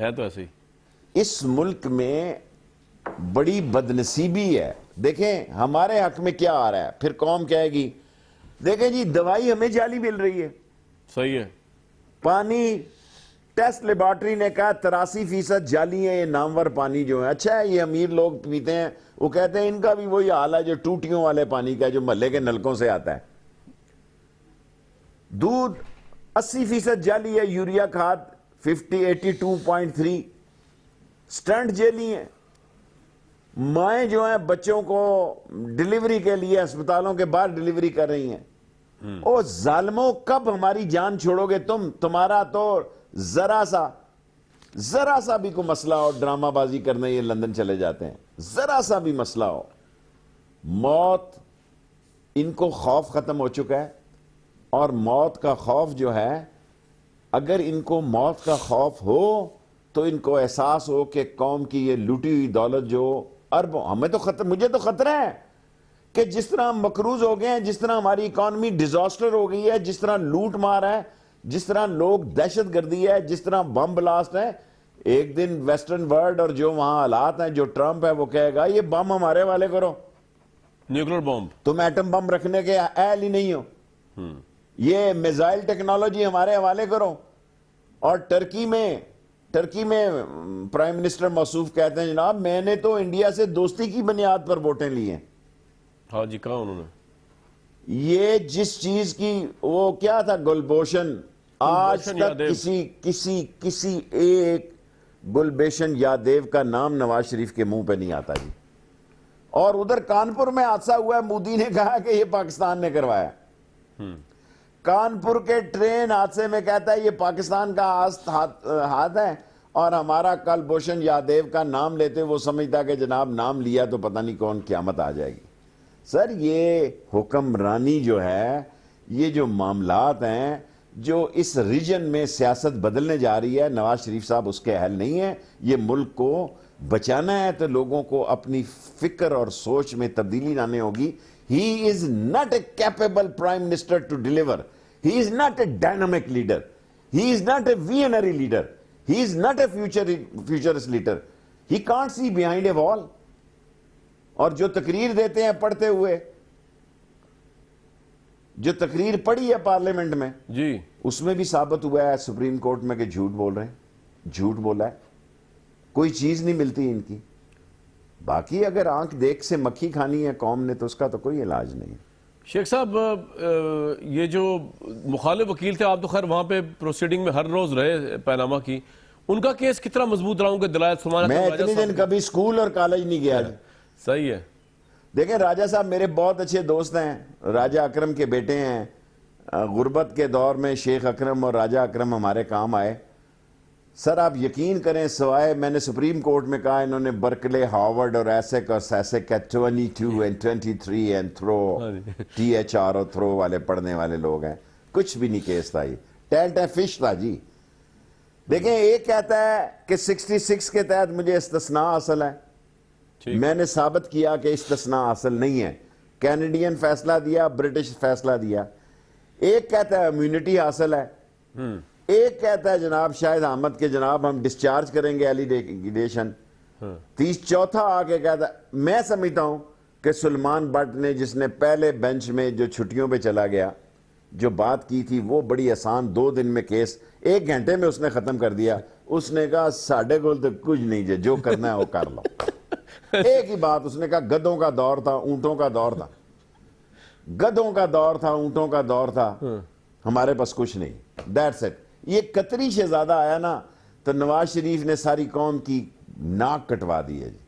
ہے تو ایسے ہی. اس ملک میں بڑی بدنصیبی ہے. دیکھیں ہمارے حق میں کیا آ رہا ہے, پھر قوم کہے گی دیکھیں جی دوائی ہمیں جعلی مل رہی ہے, صحیح ہے. پانی ٹیسٹ لیبارٹری نے کہا 83% جعلی ہے یہ نامور پانی جو ہے. اچھا ہے یہ امیر لوگ پیتے ہیں, وہ کہتے ہیں ان کا بھی وہی حال ہے جو ٹوٹیوں والے پانی کا جو محلے کے نلکوں سے آتا ہے. دودھ 80% جعلی ہے, یوریا کھاد 82.3 سٹنٹ جیلی ہیں. مائیں جو ہیں بچوں کو ڈیلیوری کے لیے اسپتالوں کے باہر ڈیلیوری کر رہی ہیں. او ظالموں کب ہماری جان چھوڑو گے تم؟ تمہارا تو ذرا سا بھی کوئی مسئلہ ہو, ڈرامہ بازی کرنے یہ لندن چلے جاتے ہیں, ذرا سا بھی مسئلہ ہو, موت ان کو خوف ختم ہو چکا ہے. اور موت کا خوف جو ہے, اگر ان کو موت کا خوف ہو تو ان کو احساس ہو کہ قوم کی یہ لوٹی ہوئی دولت جو اربوں, مجھے تو خطرہ ہے کہ جس طرح ہم مقروض ہو گئے ہیں, جس طرح ہماری اکانومی ڈیزاسٹر ہو گئی ہے, جس طرح لوٹ مار ہے, جس طرح لوگ دہشت گردی ہے, جس طرح بم بلاسٹ ہے, ایک دن ویسٹرن ورلڈ اور جو وہاں حالات ہیں, جو ٹرمپ ہے وہ کہے گا یہ بم ہمارے والے کرو, نیوکلیر بم, تم ایٹم بم رکھنے کے اہل ہی نہیں ہو, یہ میزائل ٹیکنالوجی ہمارے حوالے کرو. اور ٹرکی میں پرائم منسٹر موصوف کہتے ہیں جناب میں نے تو انڈیا سے دوستی کی بنیاد پر ووٹیں لی ہیں. ہاں جی کہا انہوں نے. یہ جس چیز کی وہ کیا تھا گلبھوشن, آج تک کسی ایک گلبھوشن یادیو کا نام نواز شریف کے منہ پہ نہیں آتا جی. اور ادھر کانپور میں حادثہ ہوا ہے, مودی نے کہا کہ یہ پاکستان نے کروایا. کانپور کے ٹرین حادثے میں کہتا ہے یہ پاکستان کا ہاتھ ہے, اور ہمارا کلبھوشن یادیو کا نام لیتے وہ سمجھتا کہ جناب نام لیا تو پتہ نہیں کون قیامت آ جائے گی. سر یہ حکمرانی جو ہے, یہ جو معاملات ہیں, جو اس ریجن میں سیاست بدلنے جا رہی ہے, نواز شریف صاحب اس کے اہل نہیں ہیں. یہ ملک کو بچانا ہے تو لوگوں کو اپنی فکر اور سوچ میں تبدیلی لانے ہوگی. He is not a capable prime minister to deliver. He is not a dynamic leader. He is not a visionary leader. He is not a futurist leader. He can't see behind a wall. اور جو تقریر دیتے ہیں پڑھتے ہوئے, جو تقریر پڑھی ہے پارلیمنٹ میں جی, اس میں بھی ثابت ہوا ہے سپریم کورٹ میں کہ جھوٹ بول رہے ہیں, جھوٹ بولا ہے, کوئی چیز نہیں ملتی ان کی. باقی اگر آنکھ دیکھ سے مکھی کھانی ہے قوم نے تو اس کا تو کوئی علاج نہیں. شیخ صاحب یہ جو مخالف وکیل تھے, آپ تو خیر وہاں پہ پروسیڈنگ میں ہر روز رہے پیناما کی, ان کا کیس کتنا مضبوط رہا ہوں کہ دلائل فرمانا. میں اتنی دن کبھی سکول اور کالج نہیں گیا. صحیح ہے. دیکھیں راجہ صاحب میرے بہت اچھے دوست ہیں, راجہ اکرم کے بیٹے ہیں. غربت کے دور میں شیخ اکرم اور راجہ اکرم ہمارے کام آئے. سر آپ یقین کریں, سوائے میں نے سپریم کورٹ میں کہا انہوں نے برکلے, ہارورڈ اور ایسیک اور سیسیک کا 22 and 23 and تھرو THR اور تھرو والے پڑھنے والے لوگ ہیں, کچھ بھی نہیں کیس تھا. یہ ٹینٹ ہے فش تھا جی. دیکھیں ایک کہتا ہے کہ 66 کے تحت مجھے استثناء حاصل ہے, میں نے ثابت کیا کہ استثناء حاصل نہیں ہے. کینیڈین فیصلہ دیا, برٹش فیصلہ دیا. ایک کہتا ہے امیونٹی حاصل ہے, ایک کہتا ہے جناب شاہد احمد کے جناب ہم ڈسچارج کریں گے ایلیگیشن. 34 آگے کہتا ہے. میں سمجھتا ہوں کہ سلمان بٹ نے, جس نے پہلے بینچ میں جو چھٹیوں پہ چلا گیا, جو بات کی تھی وہ بڑی آسان, 2 دن میں کیس 1 گھنٹے میں اس نے ختم کر دیا. اس نے کہا ساڑھے کو تو کچھ نہیں, جو کرنا ہے وہ کر لو. ایک ہی بات اس نے کہا, گدھوں کا دور تھا, اونٹوں کا دور تھا, گدھوں کا دور تھا, اونٹوں کا دور تھا, ہمارے پاس کچھ نہیں. That's it. یہ قطری شہزادہ آیا نا تو نواز شریف نے ساری قوم کی ناک کٹوا دی ہے جی.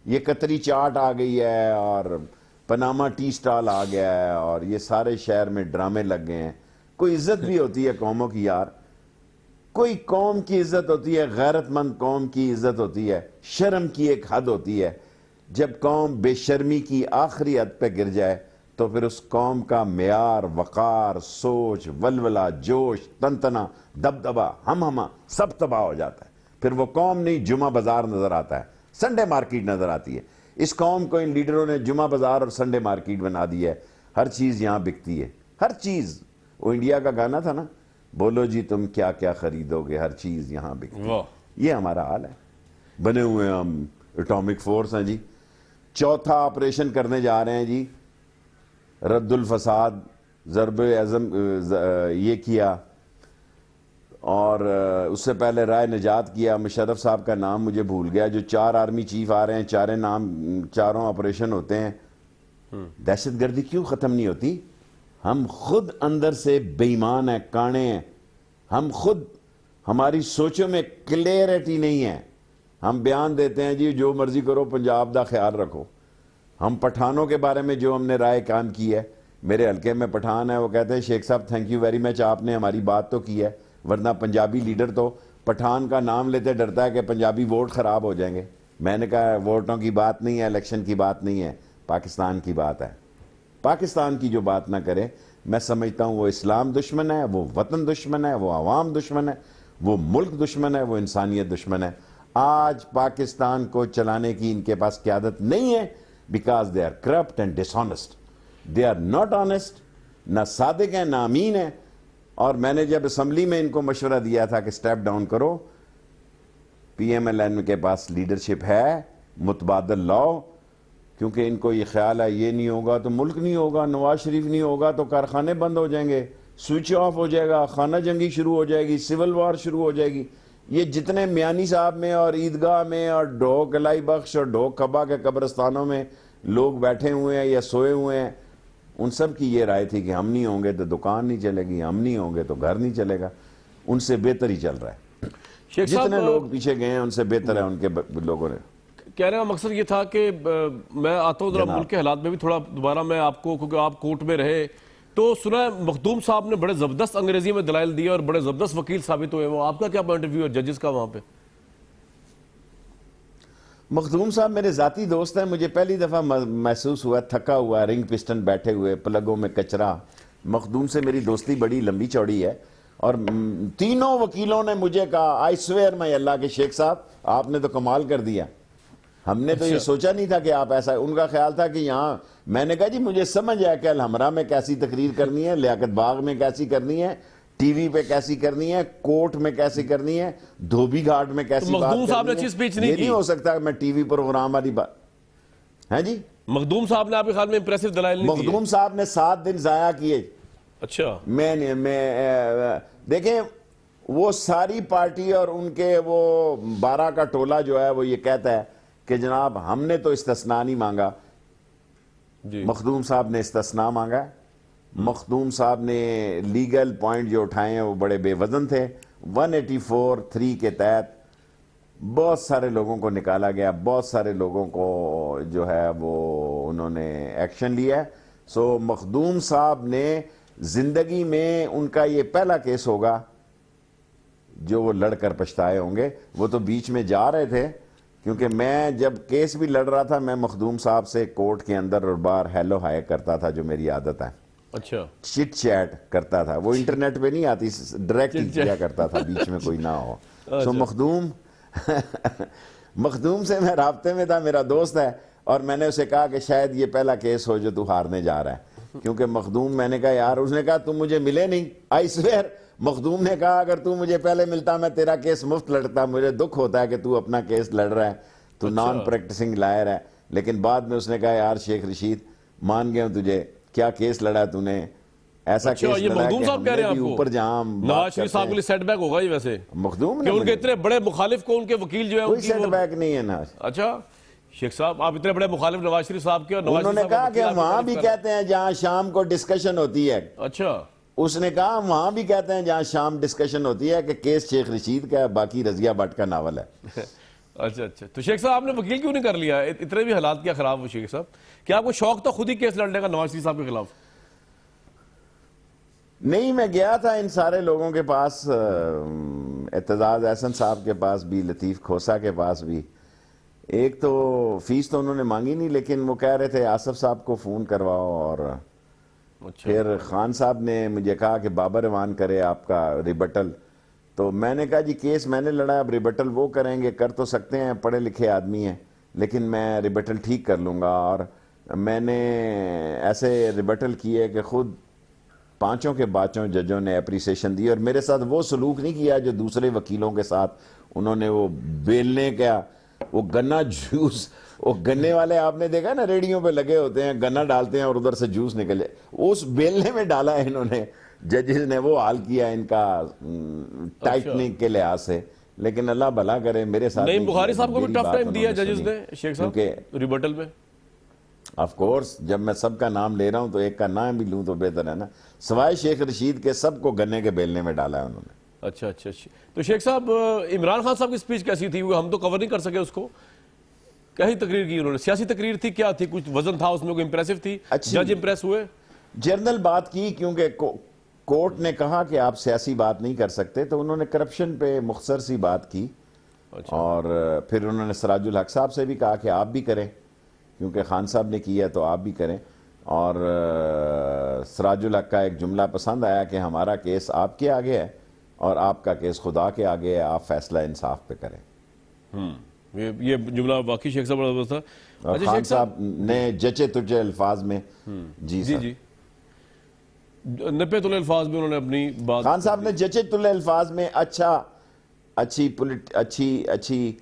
یہ قطری چاٹ آ گئی ہے, اور پناما ٹی سٹال آ گیا ہے, اور یہ سارے شہر میں ڈرامے لگ گئے ہیں. کوئی عزت بھی ہوتی ہے قوموں کی یار, کوئی قوم کی عزت ہوتی ہے, غیرت مند قوم کی عزت ہوتی ہے, شرم کی ایک حد ہوتی ہے. جب قوم بے شرمی کی آخری حد پہ گر جائے تو پھر اس قوم کا معیار, وقار, سوچ, ولولہ, جوش, تنتنا, دبدبا, ہم سب تباہ ہو جاتا ہے. پھر وہ قوم نہیں جمعہ بازار نظر آتا ہے, سنڈے مارکیٹ نظر آتی ہے. اس قوم کو ان لیڈروں نے جمعہ بازار اور سنڈے مارکیٹ بنا دی ہے. ہر چیز یہاں بکتی ہے, ہر چیز. وہ انڈیا کا گانا تھا نا, بولو جی تم کیا کیا خریدو گے, ہر چیز یہاں بکتی ہے. یہ ہمارا حال ہے. بنے ہوئے ہم اٹامک فورس ہیں جی. چوتھا آپریشن کرنے جا رہے ہیں جی, رد الفساد, ضرب اعظم یہ کیا, اور اس سے پہلے رائے نجات کیا. مشرف صاحب کا نام مجھے بھول گیا. جو 4 آرمی چیف آ رہے ہیں, چاروں آپریشن ہوتے ہیں. دہشت گردی کیوں ختم نہیں ہوتی؟ ہم خود اندر سے بے ایمان ہیں, کانے ہیں. ہم خود, ہماری سوچوں میں کلیئرٹی نہیں ہے. ہم بیان دیتے ہیں جی جو مرضی کرو, پنجاب دا خیال رکھو. ہم پٹھانوں کے بارے میں جو ہم نے رائے قائم کی ہے, میرے حلقے میں پٹھان ہے, وہ کہتے ہیں شیخ صاحب تھینک یو ویری مچ, آپ نے ہماری بات تو کی ہے, ورنہ پنجابی لیڈر تو پٹھان کا نام لیتے ڈرتا ہے کہ پنجابی ووٹ خراب ہو جائیں گے. میں نے کہا ووٹوں کی بات نہیں ہے, الیکشن کی بات نہیں ہے, پاکستان کی بات ہے. پاکستان کی جو بات نہ کرے, میں سمجھتا ہوں وہ اسلام دشمن ہے, وہ وطن دشمن ہے, وہ عوام دشمن ہے, وہ ملک دشمن ہے, وہ انسانیت دشمن ہے. آج پاکستان کو چلانے کی ان کے پاس قیادت نہیں ہے, because they are corrupt and dishonest. They are not honest, نہ صادق ہیں نہ امین ہیں. اور میں نے جب اسمبلی میں ان کو مشورہ دیا تھا کہ سٹیپ ڈاؤن کرو, پی ایم ایل این کے پاس لیڈرشپ ہے, متبادل لاؤ, کیونکہ ان کو یہ خیال ہے یہ نہیں ہوگا تو ملک نہیں ہوگا, نواز شریف نہیں ہوگا تو کارخانے بند ہو جائیں گے, سوئچ آف ہو جائے گا, خانہ جنگی شروع ہو جائے گی, سول وار شروع ہو جائے گی. یہ جتنے میانی صاحب میں اور عیدگاہ میں اور ڈھوک الائی بخش اور ڈھوک کبا کے قبرستانوں میں لوگ بیٹھے ہوئے ہیں یا سوئے ہوئے ہیں, ان سب کی یہ رائے تھی کہ ہم نہیں ہوں گے تو دکان نہیں چلے گی, ہم نہیں ہوں گے تو گھر نہیں چلے گا. ان سے بہتر ہی چل رہا ہے. شیخ صاحب جتنے لوگ پیچھے گئے ہیں ان سے بہتر ہے ان کے لوگوں نے. کہنے کا مقصد یہ تھا کہ میں آتا ہوں ذرا ملک کے حالات میں بھی تھوڑا دوبارہ میں آپ کو, کیونکہ آپ کورٹ میں رہے, تو سنا ہے مخدوم صاحب نے بڑے زبردست انگریزی میں دلائل دیے اور بڑے زبردست وکیل ثابت ہوئے. وہ آپ کا کیا پوائنٹ آف ویو ہے ججز کا وہاں پہ؟ مخدوم صاحب میرے ذاتی دوست ہیں. مجھے پہلی دفعہ محسوس ہوا تھکا ہوا, رنگ پسٹن بیٹھے ہوئے, پلگوں میں کچرا. مخدوم سے میری دوستی بڑی لمبی چوڑی ہے, اور تینوں وکیلوں نے مجھے کہا آئی سویئر میں اللہ کے شیخ صاحب آپ نے تو کمال کر دیا, ہم نے تو یہ سوچا نہیں تھا کہ آپ ایسا. ان کا خیال تھا کہ یہاں, میں نے کہا جی مجھے سمجھ ہے کہ الحمرہ میں کیسی تقریر کرنی ہے, لیاقت باغ میں کیسی کرنی ہے, ٹی وی پہ کیسی کرنی ہے, کورٹ میں کیسی کرنی ہے, دھوبی گھاٹ میں کیسی بات مخدوم صاحب نے کرنی اچھی ہے. سپیچ نہیں یہ کی. نہیں ہو سکتا میں ٹی وی پروگرام والی بات ہے جی. مخدوم صاحب نے آپ کے خیال میں امپریسو دلائل نہیں دیے؟ مخدوم صاحب نے 7 دن ضائع کیے. اچھا, دیکھیں وہ ساری پارٹی اور ان کے وہ 12 کا ٹولہ جو ہے وہ یہ کہتا ہے کہ جناب ہم نے تو استثناء نہیں مانگا. جی مخدوم صاحب نے استثناء مانگا. مخدوم صاحب نے لیگل پوائنٹ جو اٹھائے ہیں وہ بڑے بے وزن تھے. 184(3) کے تحت بہت سارے لوگوں کو نکالا گیا, بہت سارے لوگوں کو جو ہے وہ انہوں نے ایکشن لیا. سو مخدوم صاحب نے زندگی میں, ان کا یہ پہلا کیس ہوگا جو وہ لڑ کر پچھتائے ہوں گے. وہ تو بیچ میں جا رہے تھے, کیونکہ میں جب کیس بھی لڑ رہا تھا میں مخدوم صاحب سے کورٹ کے اندر اور باہر ہیلو ہائے کرتا تھا, جو میری عادت ہے. اچھا, چٹ چیٹ کرتا تھا, وہ انٹرنیٹ پہ نہیں آتی, ڈائریکٹ ہی کیا کرتا تھا, بیچ میں کوئی نہ ہو. سو مخدوم سے میں رابطے میں تھا, میرا دوست ہے, اور میں نے اسے کہا کہ شاید یہ پہلا کیس ہو جو تو ہارنے جا رہا ہے. کیونکہ مخدوم, میں نے کہا یار, اس نے کہا تم مجھے ملے نہیں, آئی سویئر. مخدوم نے کہا اگر تو مجھے پہلے ملتا میں تیرا کیس مفت لڑتا. مجھے دکھ ہوتا ہے کہ تو اپنا کیس لڑ رہا ہے, تو نان پریکٹسنگ لائر ہے. لیکن بعد میں اس نے کہا یار شیخ رشید مان گیا ہوں تجھے, کیا کیس لڑا ہے تو نے, ایسا کیس یہ لڑا ہے مخدوم کہ صاحب ہم کہہ نے رہے ہیں بھی آپ کو اوپر جہاں نواز شریف صاحب کے لیے سیٹ بیک ہوگا ہی ویسے مخدوم کہ ان کے اتنے بڑے مخالف کو ان کے وکیل جو ہے کوئی سیٹ بیک نہیں ہے نا. اچھا شیخ صاحب, آپ اتنے بڑے مخالف نواز شریف صاحب کے, اور نواز انہوں نے شریف کہا صاحب کہ ہم وہاں بھی کہتے ہیں جہاں شام کو ڈسکشن ہوتی ہے. اچھا, اس نے کہا ہم وہاں بھی کہتے ہیں جہاں شام ڈسکشن ہوتی ہے کہ کیس شیخ رشید کا ہے, باقی رضیہ بٹ کا ناول ہے. اچھا اچھا. تو شیخ صاحب آپ نے وکیل کیوں نہیں کر لیا؟ اتنے بھی حالات کیا خراب ہو شیخ صاحب؟ کیا آپ کو شوق تھا خود ہی کیس لڑنے کا نواز شریف صاحب کے خلاف؟ نہیں, میں گیا تھا ان سارے لوگوں کے پاس, اعتزاز احسن صاحب کے پاس بھی, لطیف کھوسا کے پاس بھی. ایک تو فیس تو انہوں نے مانگی نہیں, لیکن وہ کہہ رہے تھے آصف صاحب کو فون کرواؤ, اور پھر خان صاحب نے مجھے کہا کہ بابر ایوان کرے آپ کا ریبٹل. تو میں نے کہا جی کیس میں نے لڑا, اب ریبٹل وہ کریں گے, کر تو سکتے ہیں, پڑھے لکھے آدمی ہیں, لیکن میں ریبٹل ٹھیک کر لوں گا. اور میں نے ایسے ریبٹل کیے کہ خود پانچوں کے پانچوں ججوں نے اپریسیشن دی اور میرے ساتھ وہ سلوک نہیں کیا جو دوسرے وکیلوں کے ساتھ انہوں نے وہ بیلنے کا وہ گنا جوس وہ گنے والے آپ نے دیکھا نا ریڑیوں پہ لگے ہوتے ہیں گنا ڈالتے ہیں اور ادھر سے جوس نکل جائے اس بیلنے میں ڈالا ہے انہوں نے ججز نے وہ حال کیا ان کا ٹائٹنگ کے لحاظ سے لیکن اللہ بھلا کرے میرے ساتھ نہیں بخاری صاحب کو بھی ٹف ٹائم دیا ججز نے شیخ صاحب کیونکہ ریبٹل میں آف کورس جب میں سب کا نام لے رہا ہوں تو ایک کا نام بھی لوں تو بہتر ہے نا سوائے شیخ رشید کے سب کو گنے کے بیلنے میں ڈالا ہے انہوں نے اچھا اچھا اچھا تو شیخ صاحب عمران خان صاحب کی سپیچ کیسی تھی ہم تو کور نہیں کر سکے اس کو کیا ہی تقریر کی انہوں نے سیاسی تقریر تھی کیا تھی کچھ وزن تھا اس میں کوئی امپریسو تھی جج امپریس ہوئے جنرل بات کی کیونکہ کورٹ نے کہا کہ آپ سیاسی بات نہیں کر سکتے تو انہوں نے کرپشن پہ مختصر سی بات کی اور پھر انہوں نے سراج الحق صاحب سے بھی کہا کہ آپ بھی کریں کیونکہ خان صاحب نے کیا تو آپ بھی کریں اور سراج الحق کا ایک جملہ پسند آیا کہ ہمارا کیس آپ کے آگے ہے اور آپ کا کیس خدا کے آگے ہے آپ فیصلہ انصاف پہ کریں یہ جملہ واقعی شیخ صاحب بڑا تھا اور خان صاحب نے جچے تجھے الفاظ میں جی جی 90 تلے الفاظ میں انہوں نے اپنی بات خان صاحب نے جچے تلے الفاظ میں اچھی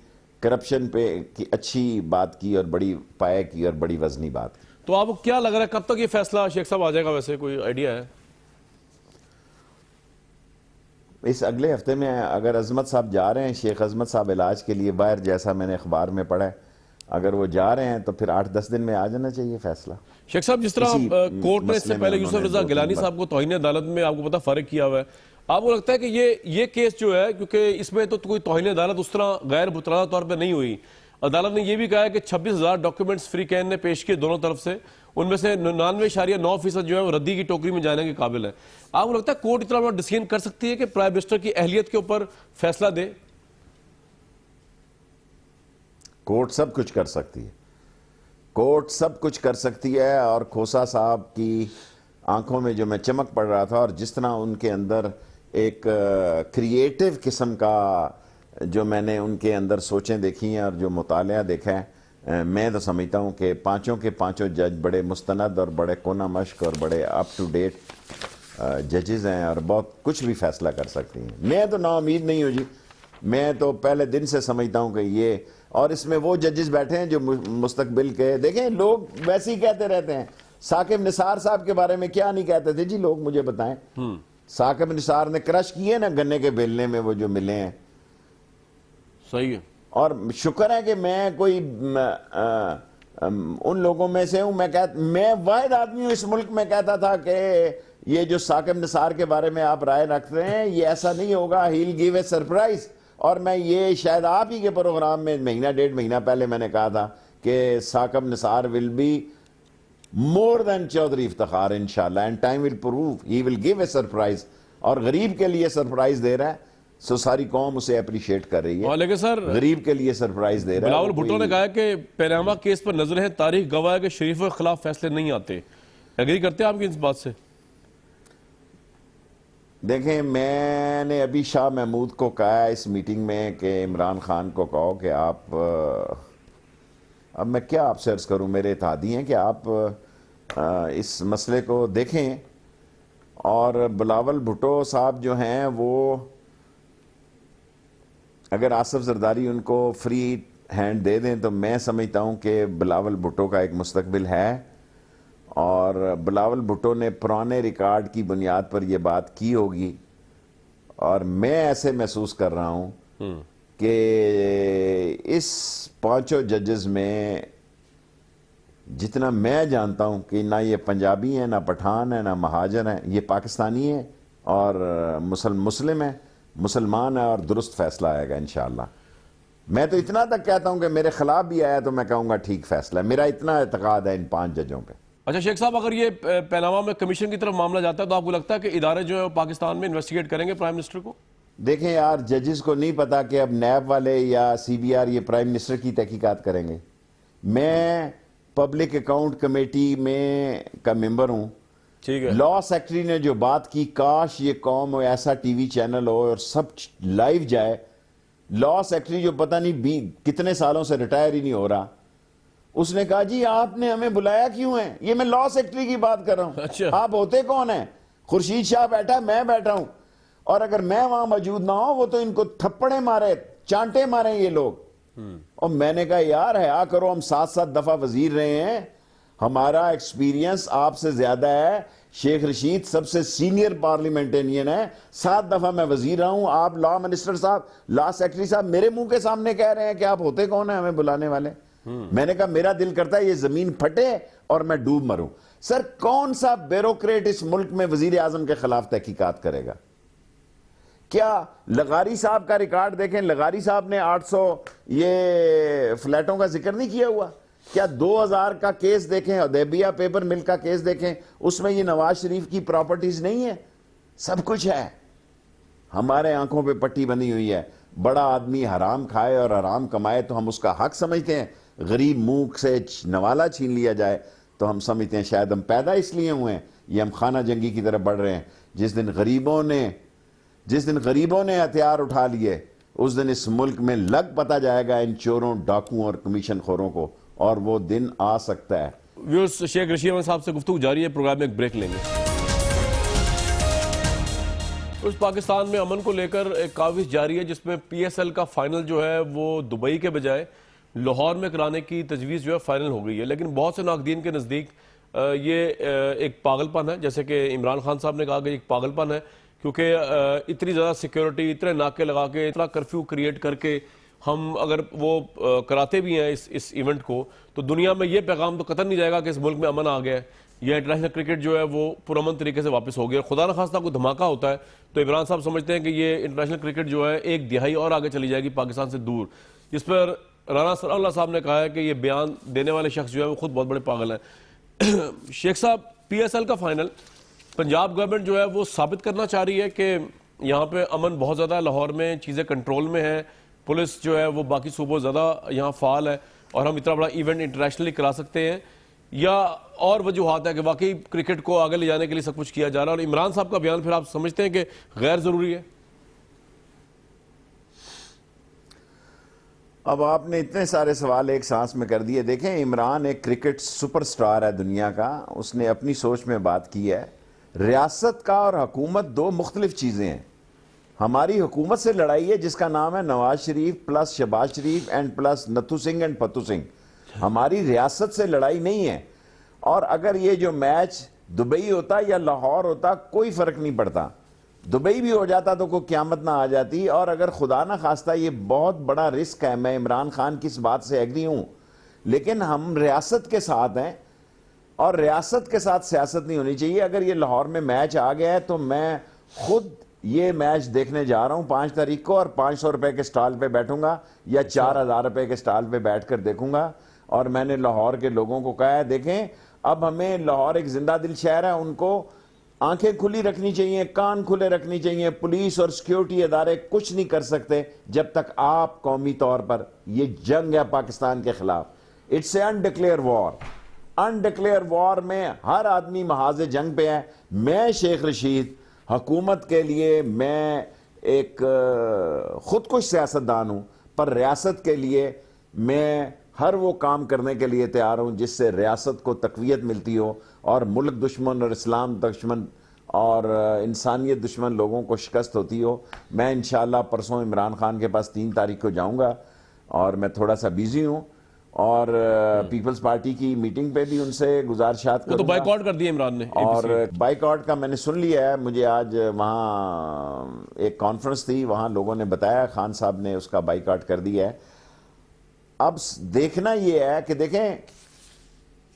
کرپشن پہ اچھی بات کی اور بڑی پائے کی اور بڑی وزنی بات کی تو آپ کو کیا لگ رہا ہے کب تک یہ فیصلہ شیخ صاحب آ جائے گا ویسے کوئی آئیڈیا ہے اس اگلے ہفتے میں اگر عظمت صاحب جا رہے ہیں شیخ عظمت صاحب علاج کے لیے باہر جیسا میں نے اخبار میں پڑھا ہے اگر وہ جا رہے ہیں تو پھر 8-10 دن میں آ جانا چاہیے فیصلہ شیخ صاحب جس طرح کورٹ نے اس سے پہلے یوسف رضا گیلانی صاحب کو توہین عدالت میں آپ کو پتا فارغ کیا ہوا ہے آپ کو لگتا ہے کہ یہ کیس جو ہے کیونکہ اس میں تو کوئی توہین عدالت اس طرح غیر متنازع طور پہ نہیں ہوئی عدالت نے یہ بھی کہا ہے کہ 26,000 ڈاکیومنٹس فری کین نے پیش کیے دونوں طرف سے ان میں سے 99.9% جو ہے وہ ردی کی ٹوکری میں جانے کے قابل ہے آپ کو لگتا ہے کورٹ اتنا بڑا ڈیسیژن کر سکتی ہے کہ پرائم منسٹر کی اہلیت کے اوپر فیصلہ دے کورٹ سب کچھ کر سکتی ہے کورٹ سب کچھ کر سکتی ہے اور کھوسا صاحب کی آنکھوں میں جو میں چمک پڑ رہا تھا اور جس طرح ان کے اندر ایک کریٹیو قسم کا جو میں نے ان کے اندر سوچیں دیکھی ہیں اور جو مطالعہ دیکھا ہے میں تو سمجھتا ہوں کہ پانچوں کے پانچوں جج بڑے مستند اور بڑے کونا مشق اور بڑے اپ ٹو ڈیٹ ججز ہیں اور بہت کچھ بھی فیصلہ کر سکتی ہیں میں تو نا امید نہیں ہوں جی میں تو پہلے دن سے سمجھتا ہوں کہ یہ اور اس میں وہ ججز بیٹھے ہیں جو مستقبل کے دیکھیں لوگ ویسے ہی کہتے رہتے ہیں ثاقب نثار صاحب کے بارے میں کیا نہیں کہتے تھے جی لوگ مجھے بتائیں ثاقب نثار نے کرش کیے نا گنے کے بیلنے میں وہ جو ملے ہیں صحیح ہے اور شکر ہے کہ میں کوئی ان لوگوں میں سے ہوں میں واحد آدمی ہوں اس ملک میں کہتا تھا کہ یہ جو ثاقب نثار کے بارے میں آپ رائے رکھتے ہیں یہ ایسا نہیں ہوگا ہیل گیو اے سرپرائز اور میں یہ شاید آپ ہی کے پروگرام میں مہینہ 1.5 مہینہ پہلے میں نے کہا تھا کہ Saqib Nisar will be more than Chaudhry Iftikhar انشاءاللہ and time will prove he will give a surprise اور غریب کے لیے سرپرائز دے رہا ہے سو ساری قوم اسے اپریشیٹ کر رہی ہے لیکن سر غریب کے لیے سرپرائز دے رہا ہے بلاول بھٹو نے کہا کہ پیناما کیس پر نظر ہے تاریخ گواہ ہے کہ شریفوں کے خلاف فیصلے نہیں آتے اگری کرتے ہیں آپ کی اس بات سے دیکھیں میں نے ابھی شاہ محمود کو کہا اس میٹنگ میں کہ عمران خان کو کہو کہ آپ اب میں کیا آپ سے عرض کروں میرے اتحادی ہیں کہ آپ اس مسئلے کو دیکھیں اور بلاول بھٹو صاحب جو ہیں وہ اگر آصف زرداری ان کو فری ہینڈ دے دیں تو میں سمجھتا ہوں کہ بلاول بھٹو کا ایک مستقبل ہے اور بلاول بھٹو نے پرانے ریکارڈ کی بنیاد پر یہ بات کی ہوگی اور میں ایسے محسوس کر رہا ہوں کہ اس پانچوں ججز میں جتنا میں جانتا ہوں کہ نہ یہ پنجابی ہیں نہ پٹھان ہیں نہ مہاجر ہیں یہ پاکستانی ہیں اور مسلم ہیں مسلمان ہے اور درست فیصلہ آئے گا انشاءاللہ میں تو اتنا تک کہتا ہوں کہ میرے خلاف بھی آیا تو میں کہوں گا ٹھیک فیصلہ ہے میرا اتنا اعتقاد ہے ان 5 ججوں پہ اچھا شیخ صاحب اگر یہ پیناما میں کمیشن کی طرف معاملہ جاتا ہے تو آپ کو لگتا ہے کہ ادارے جو ہیں پاکستان میں انویسٹیگیٹ کریں گے پرائم منسٹر کو دیکھیں یار ججز کو نہیں پتا کہ اب نیب والے یا سی بی آر یہ پرائم منسٹر کی تحقیقات کریں گے میں پبلک اکاؤنٹ کمیٹی میں کا ممبر ہوں ٹھیک ہے لا سیکٹری نے جو بات کی کاش یہ قوم ایسا ٹی وی چینل ہو اور سب لائیو جائے لا سیکٹری جو پتہ نہیں کتنے سالوں سے ریٹائر ہی نہیں ہو رہا اس نے کہا جی آپ نے ہمیں بلایا کیوں ہے یہ میں لا سیکٹری کی بات کر رہا ہوں اچھا آپ ہوتے کون ہیں خورشید شاہ بیٹھا, میں بیٹھا ہوں, اور اگر میں وہاں موجود نہ ہوں وہ تو ان کو تھپڑے مارے, چانٹے مارے یہ لوگ. اور میں نے کہا یار حیا کرو, ہم 7 دفعہ وزیر رہے ہیں, ہمارا ایکسپیرینس آپ سے زیادہ ہے. شیخ رشید سب سے سینئر پارلیمنٹرین ہے, 7 دفعہ میں وزیر رہا ہوں. آپ لا منسٹر صاحب, لا سیکرٹری صاحب میرے منہ کے سامنے کہہ رہے ہیں کہ آپ ہوتے کون ہیں ہمیں بلانے والے. میں نے کہا میرا دل کرتا ہے یہ زمین پھٹے اور میں ڈوب مروں. سر کون سا بیوروکریٹ اس ملک میں وزیر اعظم کے خلاف تحقیقات کرے گا؟ کیا لغاری صاحب کا ریکارڈ دیکھیں, لغاری صاحب نے 800 یہ فلیٹوں کا ذکر نہیں کیا ہوا. کیا 2000 کا کیس دیکھیں, حدیبیہ پیپر مل کا کیس دیکھیں, اس میں یہ نواز شریف کی پراپرٹیز نہیں ہے؟ سب کچھ ہے. ہمارے آنکھوں پہ پٹی بنی ہوئی ہے. بڑا آدمی حرام کھائے اور حرام کمائے تو ہم اس کا حق سمجھتے ہیں, غریب منہ سے نوالا چھین لیا جائے تو ہم سمجھتے ہیں شاید ہم پیدا اس لیے ہوئے ہیں, یہ ہم خانہ جنگی کی طرف بڑھ رہے ہیں. جس دن غریبوں نے ہتھیار اٹھا لیے اس دن اس ملک میں لگ پتا جائے گا ان چوروں, ڈاکوؤں اور کمیشن خوروں کو, اور وہ دن آ سکتا ہے. ویورز, شیخ رشید احمد صاحب سے گفتگو جاری ہے, پروگرام میں ایک بریک لیں گے. اس پاکستان میں امن کو لے کر ایک کاوش جاری ہے جس میں پی ایس ایل کا فائنل جو ہے وہ دبئی کے بجائے لاہور میں کرانے کی تجویز جو ہے فائنل ہو گئی ہے. لیکن بہت سے ناقدین کے نزدیک یہ ایک پاگل پن ہے, جیسے کہ عمران خان صاحب نے کہا کہ ایک پاگل پن ہے, کیونکہ اتنی زیادہ سیکیورٹی, اتنے ناکے لگا کے, اتنا کرفیو کریٹ کر کے ہم اگر وہ کراتے بھی ہیں اس ایونٹ کو, تو دنیا میں یہ پیغام تو قطعاً نہیں جائے گا کہ اس ملک میں امن آ گیا ہے, یہ انٹرنیشنل کرکٹ جو ہے وہ پرامن طریقے سے واپس ہو گیا. خدا نخواستہ کوئی دھماکہ ہوتا ہے تو عمران صاحب سمجھتے ہیں کہ یہ انٹرنیشنل کرکٹ جو ہے ایک دہائی اور آگے چلی جائے گی پاکستان سے دور. جس پر رانا ثناء اللہ صاحب نے کہا ہے کہ یہ بیان دینے والے شخص جو ہے وہ خود بہت بڑے پاگل ہیں. شیخ صاحب, پی ایس ایل کا فائنل پنجاب گورنمنٹ جو ہے وہ ثابت کرنا چاہ رہی ہے کہ یہاں پہ امن بہت زیادہ ہے, لاہور میں چیزیں کنٹرول میں ہیں, پولیس جو ہے وہ باقی صوبوں زیادہ یہاں فعال ہے اور ہم اتنا بڑا ایونٹ انٹرنیشنلی کرا سکتے ہیں, یا اور وجوہات ہے کہ واقعی کرکٹ کو آگے لے جانے کے لیے سب کچھ کیا جا رہا ہے؟ اور عمران صاحب کا بیان پھر آپ سمجھتے ہیں کہ غیر ضروری ہے؟ اب آپ نے اتنے سارے سوال ایک سانس میں کر دیے. دیکھیں, عمران ایک کرکٹ سپر سٹار ہے دنیا کا, اس نے اپنی سوچ میں بات کی ہے. ریاست کا اور حکومت دو مختلف چیزیں ہیں. ہماری حکومت سے لڑائی ہے جس کا نام ہے Nawaz Sharif plus Shahbaz Sharif and plus Nathu Singh and Pattu Singh. ہماری ریاست سے لڑائی نہیں ہے. اور اگر یہ جو میچ دبئی ہوتا یا لاہور ہوتا کوئی فرق نہیں پڑتا, دبئی بھی ہو جاتا تو کوئی قیامت نہ آ جاتی. اور اگر خدا نہ خواستہ یہ بہت بڑا رسک ہے, میں عمران خان کی اس بات سے ایگری ہوں, لیکن ہم ریاست کے ساتھ ہیں اور ریاست کے ساتھ سیاست نہیں ہونی چاہیے. اگر یہ لاہور میں میچ آ گیا ہے تو میں خود یہ میچ دیکھنے جا رہا ہوں 5 تاریخ کو, اور 500 روپے کے سٹال پہ بیٹھوں گا یا 4000 روپے کے سٹال پہ بیٹھ کر دیکھوں گا. اور میں نے لاہور کے لوگوں کو کہا ہے, دیکھیں اب ہمیں لاہور ایک زندہ دل شہر ہے, ان کو آنکھیں کھلی رکھنی چاہیے, کان کھلے رکھنی چاہیے. پولیس اور سیکیورٹی ادارے کچھ نہیں کر سکتے جب تک آپ قومی طور پر, یہ جنگ ہے پاکستان کے خلاف, اٹس اے انڈکلیئر وار. انڈکلیئر وار میں ہر آدمی محاذ جنگ پہ ہے. میں شیخ رشید حکومت کے لیے میں ایک خودکش سیاستدان ہوں, پر ریاست کے لیے میں ہر وہ کام کرنے کے لیے تیار ہوں جس سے ریاست کو تقویت ملتی ہو اور ملک دشمن اور اسلام دشمن اور انسانیت دشمن لوگوں کو شکست ہوتی ہو. میں انشاءاللہ پرسوں عمران خان کے پاس 3 تاریخ کو جاؤں گا, اور میں تھوڑا سا بیزی ہوں, اور پیپلز پارٹی کی میٹنگ پہ بھی ان سے گزارشات وہ تو بائیک آؤٹ کر دیا عمران نے, اور بائیک آؤٹ کا میں نے سن لیا ہے. مجھے آج وہاں ایک کانفرنس تھی, وہاں لوگوں نے بتایا خان صاحب نے اس کا بائیک آؤٹ کر دیا ہے. اب دیکھنا یہ ہے کہ دیکھیں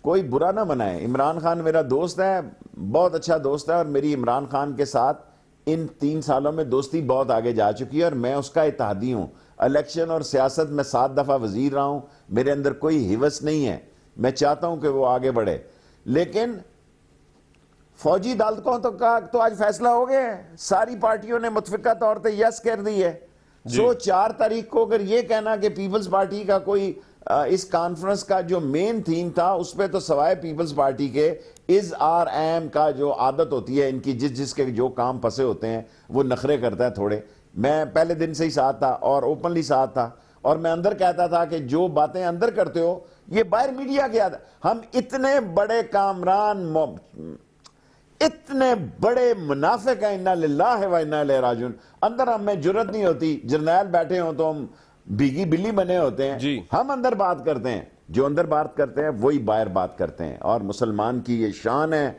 کوئی برا نہ بنائے. عمران خان میرا دوست ہے, بہت اچھا دوست ہے, اور میری عمران خان کے ساتھ ان 3 سالوں میں دوستی بہت آگے جا چکی ہے, اور میں اس کا اتحادی ہوں. الیکشن اور سیاست میں 7 دفعہ وزیر رہا ہوں, میرے اندر کوئی حوث نہیں ہے, میں چاہتا ہوں کہ وہ آگے بڑھے. لیکن فوجی عدالتوں تو آج فیصلہ ہو گیا ہے, ساری پارٹیوں نے متفقہ طور پہ یس کر دی ہے. سو 4 تاریخ کو اگر یہ کہنا کہ پیپلز پارٹی کا کوئی اس کانفرنس کا جو مین تھیم تھا اس پہ تو سوائے پیپلز پارٹی کے از آر ایم کا جو عادت ہوتی ہے ان کی, جس کے جو کام پھنسے ہوتے ہیں وہ نخرے کرتا ہے تھوڑے. میں پہلے دن سے ہی ساتھ تھا اور اوپنلی ساتھ تھا, اور میں اندر کہتا تھا کہ جو باتیں اندر کرتے ہو یہ باہر میڈیا کے آتا. ہم اتنے بڑے کامران اتنے بڑے منافق ہیں، انا للہ و انا الیہ راجعون. اندر ہم میں جرت نہیں ہوتی، جرنیل بیٹھے ہوں تو ہم بھیگی بلی بنے ہوتے ہیں. جی. ہم اندر بات کرتے ہیں، جو اندر بات کرتے ہیں وہی باہر بات کرتے ہیں. اور مسلمان کی یہ شان ہے،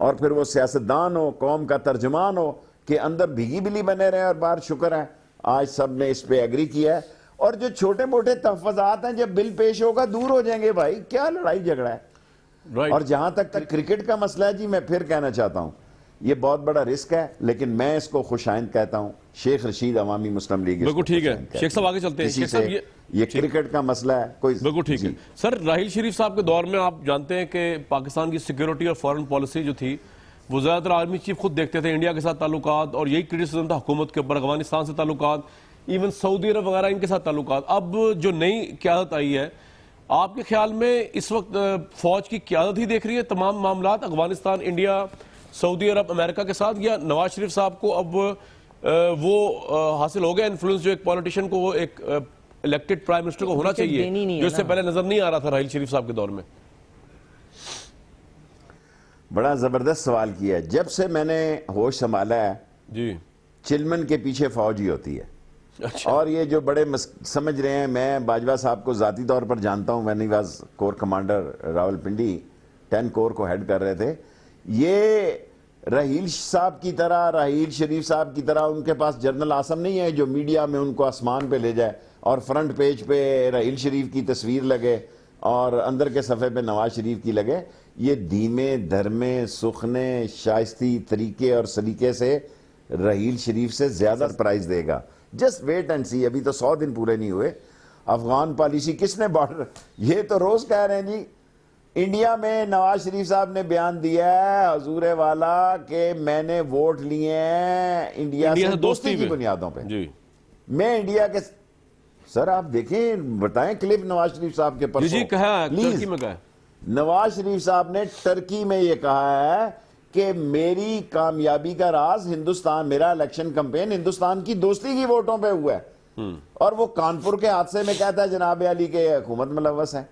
اور پھر وہ سیاستدان ہو، قوم کا ترجمان ہو، کہ اندر بھیگی بلی بنے رہے اور باہر شکر ہے آج سب نے اس پہ ایگری کیا ہے. اور جو چھوٹے موٹے تحفظات ہیں جب بل پیش ہوگا دور ہو جائیں گے. بھائی کیا لڑائی جھگڑا ہے. رائٹ. اور جہاں تک کرکٹ کا مسئلہ ہے جی، میں پھر کہنا چاہتا ہوں یہ بہت بڑا رسک ہے، لیکن میں اس کو خوش آئند کہتا ہوں. شیخ رشید عوامی مسلم لیگ اس بالکل کو ٹھیک ہے. خوش آئند کہتی شیخ صاحب آگے چلتے ہیں. کسی شیخ صاحب سے یہ کرکٹ کا مسئلہ ہے کوئی. بالکل ٹھیک ہے. سر راحیل شریف صاحب کے دور میں آپ جانتے ہیں کہ پاکستان کی سیکیورٹی اور فارن پالیسی جو تھی وہ زیادہ تر آرمی چیف خود دیکھتے تھے، انڈیا کے ساتھ تعلقات، اور یہی کرٹیسزم تھا حکومت کے اوپر، افغانستان سے تعلقات، ایون سعودی عرب وغیرہ ان کے ساتھ تعلقات. اب جو نئی قیادت آئی ہے، آپ کے خیال میں اس وقت فوج کی قیادت ہی دیکھ رہی ہے تمام معاملات افغانستان، انڈیا، سعودی عرب، امریکہ کے ساتھ، یا نواز شریف صاحب کو اب وہ حاصل ہو گیا انفلوئنس جو ایک پولیٹیشین کو، وہ ایک الیکٹڈ پرائم منسٹر کو ہونا چاہیے، جو اس سے پہلے نظر نہیں آ رہا تھا راحیل شریف صاحب کے دور میں؟ بڑا زبردست سوال کیا ہے. جب سے میں نے ہوش سنبھالا ہے جی. چلمن کے پیچھے فوج ہی ہوتی ہے. اچھا. اور یہ جو بڑے سمجھ رہے ہیں، میں باجوہ صاحب کو ذاتی طور پر جانتا ہوں، میں was corps commander Rawal Pindi, 10 کور کو ہیڈ کر رہے تھے. یہ راحیل صاحب کی طرح، راحیل شریف صاحب کی طرح ان کے پاس جنرل عاصم نہیں ہے جو میڈیا میں ان کو آسمان پہ لے جائے اور فرنٹ پیج پہ راحیل شریف کی تصویر لگے اور اندر کے صفحے پہ نواز شریف کی لگے. یہ دھیمے دھرمے سخنے شائستی طریقے اور سلیقے سے راحیل شریف سے زیادہ پرائز دے گا. Just wait and see. ابھی تو 100 دن پورے نہیں ہوئے. افغان پالیسی کس نے بارڈر، یہ تو روز کہہ رہے ہیں جی. انڈیا میں نواز شریف صاحب نے بیان دیا ہے حضور والا کہ میں نے ووٹ لیے ہیں انڈیا سے دوستی کی بنیادوں پہ. جی. میں انڈیا کے سر آپ دیکھیں، بتائیں کلپ نواز شریف صاحب کے پرسوں. جی کہا پلیز. ترکی میں کہا نواز شریف صاحب نے ٹرکی میں یہ کہا ہے کہ میری کامیابی کا راز ہندوستان، میرا الیکشن کمپین ہندوستان کی دوستی کی ووٹوں پہ ہوا ہے. اور وہ کانپور کے حادثے میں کہتا ہے جناب علی کہ حکومت ملوث ہے.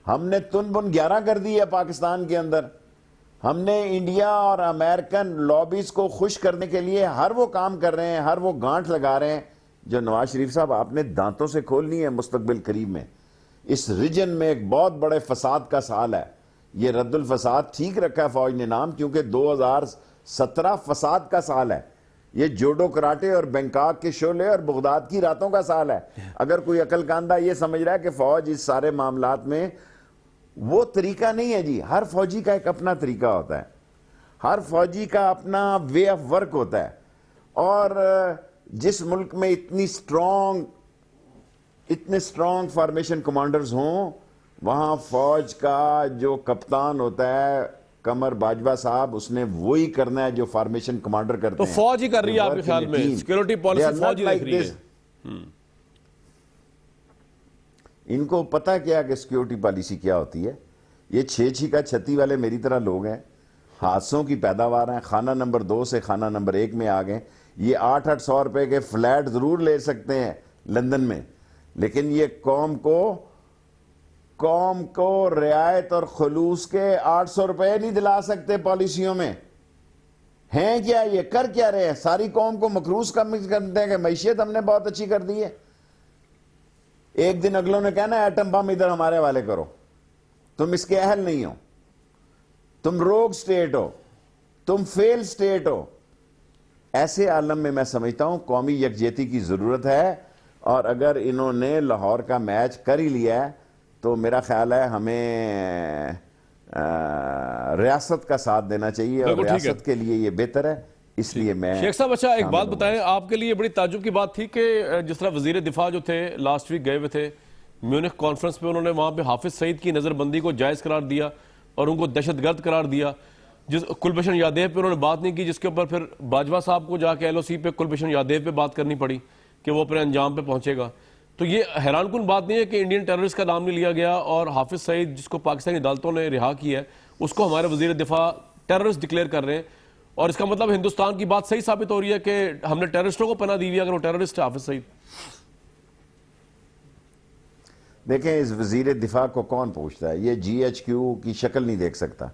ہم نے تن بن 11 کر دی ہے پاکستان کے اندر. ہم نے انڈیا اور امریکن لابیز کو خوش کرنے کے لیے ہر وہ کام کر رہے ہیں، ہر وہ گانٹھ لگا رہے ہیں جو نواز شریف صاحب آپ نے دانتوں سے کھولنی ہے مستقبل قریب میں. اس ریجن میں ایک بہت بڑے فساد کا سال ہے. یہ رد الفساد ٹھیک رکھا ہے فوج نے نام، کیونکہ 2017 فساد کا سال ہے. یہ جوڈو کراٹے اور بینکاک کے شعلے اور بغداد کی راتوں کا سال ہے. اگر کوئی عقل کاندہ یہ سمجھ رہا ہے کہ فوج اس سارے معاملات میں، وہ طریقہ نہیں ہے جی. ہر فوجی کا ایک اپنا طریقہ ہوتا ہے، ہر فوجی کا اپنا وے آف ورک ہوتا ہے. اور جس ملک میں اتنے سٹرونگ فارمیشن کمانڈرز ہوں، وہاں فوج کا جو کپتان ہوتا ہے قمر باجوہ صاحب، اس نے وہی کرنا ہے جو فارمیشن کمانڈر کرتے تو ہیں. فوج ہی کر رہی ہے آپ کے خیال میں؟ سیکیورٹی پالیسی فوج ہی دیکھ رہی ہے؟ ان کو پتا کیا کہ سیکیورٹی پالیسی کیا ہوتی ہے. یہ 6 کا 36 والے میری طرح لوگ ہیں، حادثوں کی پیداوار ہیں، خانہ نمبر 2 سے خانہ نمبر 1 میں آ گئے. یہ 800 روپے کے فلیٹ ضرور لے سکتے ہیں لندن میں، لیکن یہ قوم کو رعایت اور خلوص کے 800 روپے نہیں دلا سکتے پالیسیوں میں. ہیں کیا یہ کر کیا رہے ہیں؟ ساری قوم کو مکروز کرتے ہیں کہ معیشت ہم نے بہت اچھی کر دی ہے. ایک دن اگلوں نے کہنا ہے ایٹم بم ادھر ہمارے والے کرو. تم اس کے اہل نہیں ہو، تم روگ سٹیٹ ہو، تم فیل سٹیٹ ہو. ایسے عالم میں میں سمجھتا ہوں قومی یکجہتی کی ضرورت ہے. اور اگر انہوں نے لاہور کا میچ کر ہی لیا ہے تو میرا خیال ہے ہمیں ریاست کا ساتھ دینا چاہیے، اور ریاست کے لیے یہ بہتر ہے. اس لیے میں شیخ صاحب اچھا ایک بات بتائیں، آپ کے لیے بڑی تعجب کی بات تھی کہ جس طرح وزیر دفاع جو تھے لاسٹ ویک گئے ہوئے تھے میونخ کانفرنس پہ، انہوں نے وہاں پہ حافظ سعید کی نظر بندی کو جائز قرار دیا اور ان کو دہشت گرد قرار دیا. جس کلبھشن یادیو پہ انہوں نے بات نہیں کی، جس کے اوپر پھر باجوہ صاحب کو جا کے ایل او سی پہ کلبھشن یادیو پہ بات کرنی پڑی کہ وہ اپنے انجام پہ پہنچے گا. تو یہ حیران کن بات نہیں ہے کہ انڈین ٹیررسٹ کا نام نہیں لیا گیا، اور حافظ سعید جس کو پاکستانی عدالتوں نے رہا کیا ہے اس کو ہمارے وزیر دفاع ٹیررسٹ ڈکلیئر کر رہے ہیں. اور اس کا مطلب ہندوستان کی بات صحیح ثابت ہو رہی ہے کہ ہم نے ٹیررسٹوں کو پناہ دی ہوئی ہے اگر وہ ٹیررسٹ ہے حافظ سعید. دیکھیں اس وزیر دفاع کو کون پوچھتا ہے؟ یہ جی ایچ کیو کی شکل نہیں دیکھ سکتا.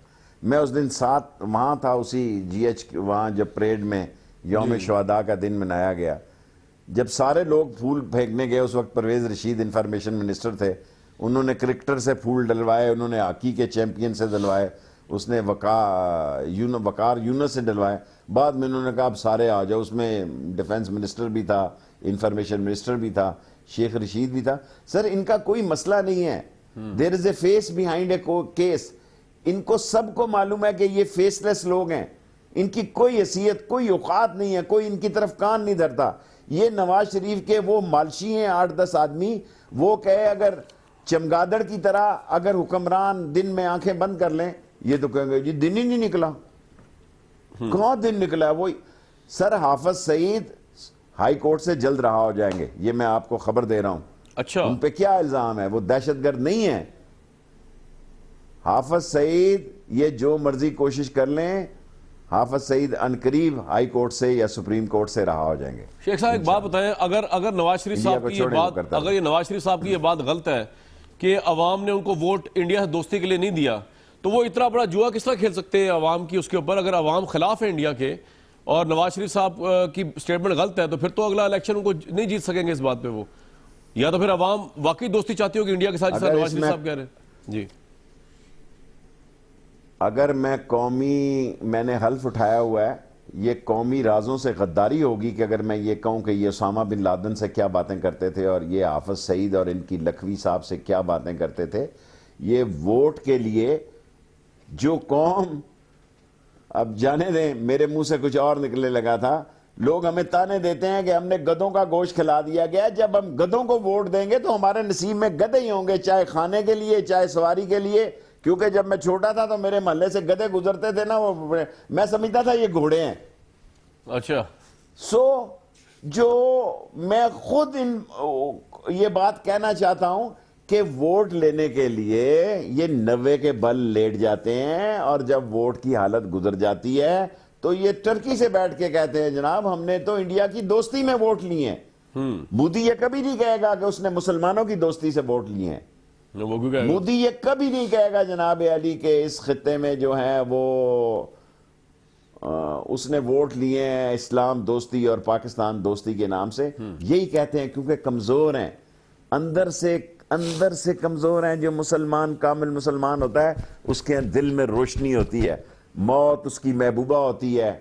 میں اس دن ساتھ وہاں تھا اسی جی ایچ وہاں جب پریڈ میں یوم شہداء کا دن منایا گیا, جب سارے لوگ پھول پھینکنے گئے, اس وقت پرویز رشید انفارمیشن منسٹر تھے, انہوں نے کرکٹر سے پھول ڈلوائے, انہوں نے ہاکی کے چیمپئن سے ڈلوائے, اس نے وقار یونس سے ڈلوائے, بعد میں انہوں نے کہا اب سارے آ جاؤ, اس میں ڈیفنس منسٹر بھی تھا, انفارمیشن منسٹر بھی تھا, شیخ رشید بھی تھا. سر ان کا کوئی مسئلہ نہیں ہے, دیر از اے فیس بیہائنڈ اے کیس. ان کو سب کو معلوم ہے کہ یہ فیس لیس لوگ ہیں, ان کی کوئی حیثیت کوئی اوقات نہیں ہے, کوئی ان کی طرف کان نہیں دھرتا. یہ نواز شریف کے وہ مالشی ہیں 8-10 آدمی, وہ کہے اگر چمگادڑ کی طرح اگر حکمران دن میں آنکھیں بند کر لیں, یہ تو کہیں گے جی دن ہی نہیں نکلا. کہاں دن نکلا ہے؟ وہی سر حافظ سعید ہائی کورٹ سے جلد رہا ہو جائیں گے, یہ میں آپ کو خبر دے رہا ہوں. اچھا, ان پہ کیا الزام ہے؟ وہ دہشت گرد نہیں ہے. حافظ سعید یہ جو مرضی کوشش کر لیں, حافظ سعید عنقریب ہائی کورٹ سے یا سپریم کورٹ سے رہا ہو جائیں گے. شیخ صاحب ایک بات بتائیں, اگر نواز شریف صاحب کی یہ بات, اگر یہ نواز شریف صاحب کی یہ بات غلط ہے کہ عوام نے ان کو ووٹ انڈیا سے دوستی کے لیے نہیں دیا, تو وہ اتنا بڑا جوا کس طرح کھیل سکتے ہیں عوام کی اس کے اوپر؟ اگر عوام خلاف ہے انڈیا کے اور نواز شریف صاحب کی سٹیٹمنٹ غلط ہے, تو پھر تو اگلا الیکشن ان کو نہیں جیت سکیں گے اس بات پہ وہ, یا تو پھر عوام واقعی دوستی چاہتی ہوگی انڈیا کے ساتھ جیسا نواز شریف صاحب کہہ رہے ہیں. جی, اگر میں نے حلف اٹھایا ہوا ہے, یہ قومی رازوں سے غداری ہوگی کہ اگر میں یہ کہوں کہ یہ اسامہ بن لادن سے کیا باتیں کرتے تھے اور یہ حافظ سعید اور ان کی لکھوی صاحب سے کیا باتیں کرتے تھے. یہ ووٹ کے لیے جو قوم, اب جانے دیں, میرے منہ سے کچھ اور نکلنے لگا تھا. لوگ ہمیں تانے دیتے ہیں کہ ہم نے گدھوں کا گوشت کھلا دیا گیا. جب ہم گدھوں کو ووٹ دیں گے تو ہمارے نصیب میں گدھے ہی ہوں گے, چاہے کھانے کے لیے چاہے سواری کے لیے. کیونکہ جب میں چھوٹا تھا تو میرے محلے سے گدھے گزرتے تھے نا, وہ میں سمجھتا تھا یہ گھوڑے ہیں. اچھا, جو میں خود یہ بات کہنا چاہتا ہوں کہ ووٹ لینے کے لیے یہ 90 کے بل لیٹ جاتے ہیں, اور جب ووٹ کی حالت گزر جاتی ہے تو یہ ٹرکی سے بیٹھ کے کہتے ہیں جناب ہم نے تو انڈیا کی دوستی میں ووٹ لیے ہیں. مودی یہ کبھی نہیں کہے گا کہ اس نے مسلمانوں کی دوستی سے ووٹ لیے ہیں. مودی یہ کبھی نہیں کہے گا جناب علی کہ اس خطے میں جو ہے وہ اس نے ووٹ لیے ہیں اسلام دوستی اور پاکستان دوستی کے نام سے. یہی کہتے ہیں کیونکہ کمزور ہیں, اندر سے کمزور ہیں. جو مسلمان کامل مسلمان ہوتا ہے اس کے دل میں روشنی ہوتی ہے, موت اس کی محبوبہ ہوتی ہے,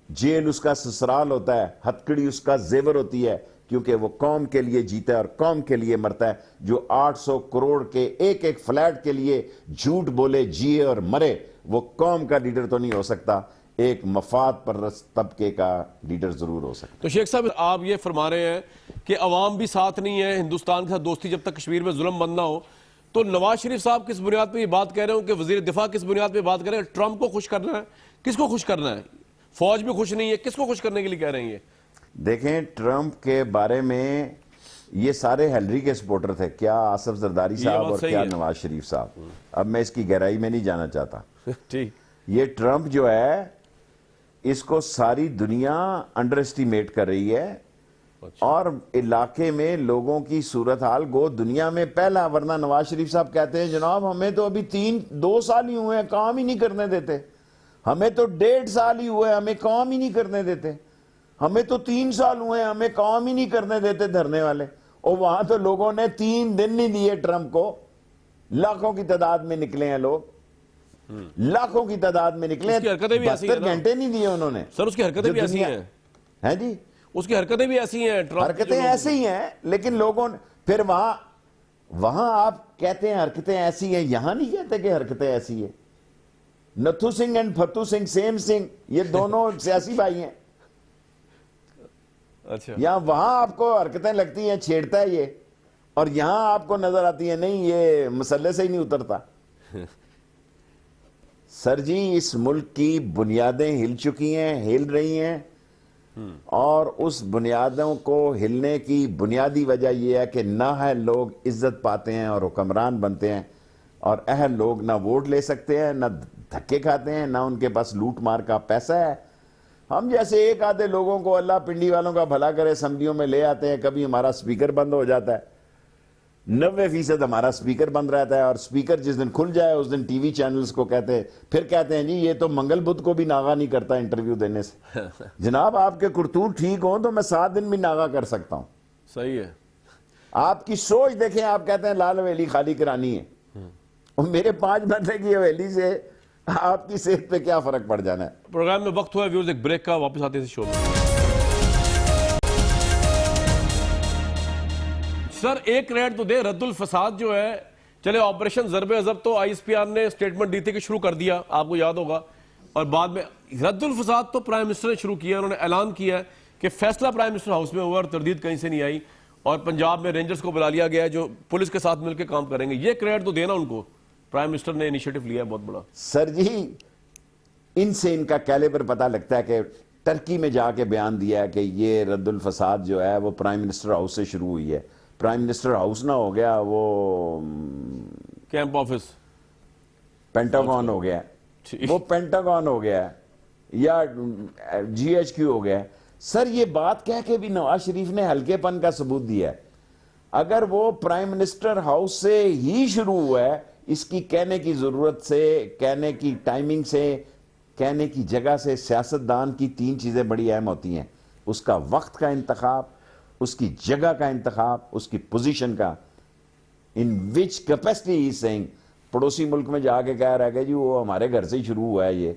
جیل اس کا سسرال ہوتا ہے, ہتکڑی اس کا زیور ہوتی ہے, کیونکہ وہ قوم کے لیے جیتا ہے اور قوم کے لیے مرتا ہے. جو 800 کروڑ کے ایک ایک فلیٹ کے لیے جھوٹ بولے, جیے اور مرے, وہ قوم کا لیڈر تو نہیں ہو سکتا, ایک مفاد پرست طبقے کا لیڈر ضرور ہو سکتا. تو شیخ صاحب آپ یہ فرما رہے ہیں کہ عوام بھی ساتھ نہیں ہے ہندوستان کے ساتھ دوستی جب تک کشمیر میں ظلم بند نہ ہو, تو نواز شریف صاحب کس بنیاد پہ یہ بات کہہ رہے ہوں کہ وزیر دفاع کس بنیاد پہ بات کر رہے ہیں؟ ٹرمپ کو خوش کرنا ہے؟ کس کو خوش کرنا ہے؟ فوج بھی خوش نہیں ہے, کس کو خوش کرنے کے لیے کہہ رہے ہیں یہ؟ دیکھیں ٹرمپ کے بارے میں یہ سارے ہیلری کے سپورٹر تھے, کیا آصف زرداری صاحب اور کیا نواز شریف صاحب. اب میں اس کی گہرائی میں نہیں جانا چاہتا. ٹھیک, یہ ٹرمپ جو ہے اس کو ساری دنیا انڈر اسٹیمیٹ کر رہی ہے, اور علاقے میں لوگوں کی صورتحال گو دنیا میں پہلا. ورنہ نواز شریف صاحب کہتے ہیں جناب ہمیں تو ابھی 2 سال ہی ہوئے ہیں, کام ہی نہیں کرنے دیتے. ہمیں تو 1.5 سال ہی ہوئے, ہمیں کام ہی نہیں کرنے دیتے. ہمیں تو 3 سال ہوئے ہیں, ہمیں کام ہی نہیں کرنے دیتے دھرنے والے. اور وہاں تو لوگوں نے 3 دن نہیں دیے ٹرمپ کو, لاکھوں کی تعداد میں نکلے ہیں لوگ, لاکھوں کی تعداد میں نکلے ہیں. 72 گھنٹے نہیں دیے انہوں نے. سر اس کی حرکتیں بھی ایسی ہیں جی, اس کی حرکتیں بھی ایسی ہیں, حرکتیں ایسی ہی ہیں, لیکن لوگوں نے پھر وہاں آپ کہتے ہیں حرکتیں ایسی ہیں, یہاں نہیں کہتے کہ حرکتیں ایسی ہیں. نتھو سنگھ اینڈ فتو سنگھ سیم سنگھ, یہ دونوں سیاسی بھائی ہیں. اچھا, یہاں وہاں آپ کو حرکتیں لگتی ہیں چھیڑتا ہے یہ, اور یہاں آپ کو نظر آتی ہیں نہیں یہ مسئلے سے ہی نہیں اترتا. سر جی اس ملک کی بنیادیں ہل چکی ہیں, ہل رہی ہیں, اور اس بنیادوں کو ہلنے کی بنیادی وجہ یہ ہے کہ نااہل لوگ عزت پاتے ہیں اور حکمران بنتے ہیں, اور اہل لوگ نہ ووٹ لے سکتے ہیں, نہ دھکے کھاتے ہیں, نہ ان کے پاس لوٹ مار کا پیسہ ہے. ہم جیسے ایک آدھے لوگوں کو اللہ پنڈی والوں کا بھلا کرے اسمبلیوں میں لے آتے ہیں, کبھی ہمارا سپیکر بند ہو جاتا ہے, 90% ہمارا سپیکر بند رہتا ہے, اور سپیکر جس دن کھل جائے اس دن ٹی وی چینلز کو کہتے ہیں, پھر کہتے ہیں جی یہ تو منگل بدھ کو بھی ناغا نہیں کرتا انٹرویو دینے سے. جناب آپ کے کرتوت ٹھیک ہوں تو میں 7 دن بھی ناغا کر سکتا ہوں. صحیح ہے. آپ کی سوچ دیکھیں, آپ کہتے ہیں لال حویلی خالی کرانی ہے, اور میرے 5 مرلے کی حویلی سے آپ کی صحت پہ کیا فرق پڑ جانا ہے. پروگرام میں وقت ہوا ہے ویورز ایک بریک کا, واپس آتے ہیں اس شو میں. سر ایک ریٹ تو دے, رد الفساد جو ہے, چلے آپریشن ضرب عضب تو آئی ایس پی آر نے سٹیٹمنٹ دی تھی کہ شروع کر دیا, آپ کو یاد ہوگا, اور بعد میں رد الفساد تو پرائم منسٹر نے شروع کیا. انہوں نے اعلان کیا ہے کہ فیصلہ پرائم منسٹر ہاؤس میں ہوا اور تردید کہیں سے نہیں آئی, اور پنجاب میں رینجرز کو بلا لیا گیا ہے جو پولیس کے ساتھ مل کے کام کریں گے. یہ کریڈٹ تو دینا ان کو, پرائم منسٹر نے انیشیٹو لیا ہے بہت بڑا. سر جی ان سے ان کا کیلیبر پتہ لگتا ہے کہ ٹرکی میں جا کے بیان دیا ہے کہ یہ رد الفساد جو ہے وہ پرائم منسٹر ہاؤس سے شروع ہوئی ہے. پرائم منسٹر ہاؤس نہ ہو گیا, وہ کیمپ آفس پینٹاگون ہو گیا, وہ پینٹاگون ہو گیا, یا جی ایچ کیو ہو گیا. سر یہ بات کہہ کے بھی نواز شریف نے ہلکے پن کا ثبوت دیا ہے. اگر وہ پرائم منسٹر ہاؤس سے ہی شروع ہوا ہے, اس کی کہنے کی ضرورت سے, کہنے کی ٹائمنگ سے, کہنے کی جگہ سے, سیاستدان کی 3 چیزیں بڑی اہم ہوتی ہیں. اس کا وقت کا انتخاب, اس کی جگہ کا انتخاب, اس کی پوزیشن کا. ان وچ کیپیسٹی ہی سینگ, پڑوسی ملک میں جا کے کہہ رہا ہے کہ جی وہ ہمارے گھر سے ہی شروع ہوا ہے یہ,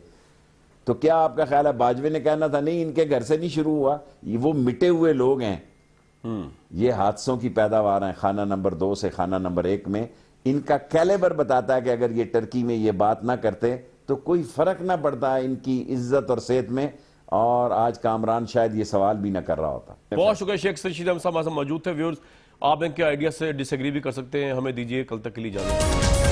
تو کیا آپ کا خیال ہے باجوے نے کہنا تھا نہیں ان کے گھر سے نہیں شروع ہوا, وہ مٹے ہوئے لوگ ہیں, یہ حادثوں کی پیداوار ہیں خانہ نمبر 2 سے خانہ نمبر 1 میں. ان کا کیلیبر بتاتا ہے کہ اگر یہ ٹرکی میں یہ بات نہ کرتے تو کوئی فرق نہ پڑتا ان کی عزت اور صحت میں, اور آج کامران شاید یہ سوال بھی نہ کر رہا ہوتا. بہت شکریہ شیخ رشید احمد صاحب موجود تھے. ویورز آپ ان کے آئیڈیا سے ڈس ایگری بھی کر سکتے ہیں. ہمیں دیجیے کل تک کے لیے اجازت.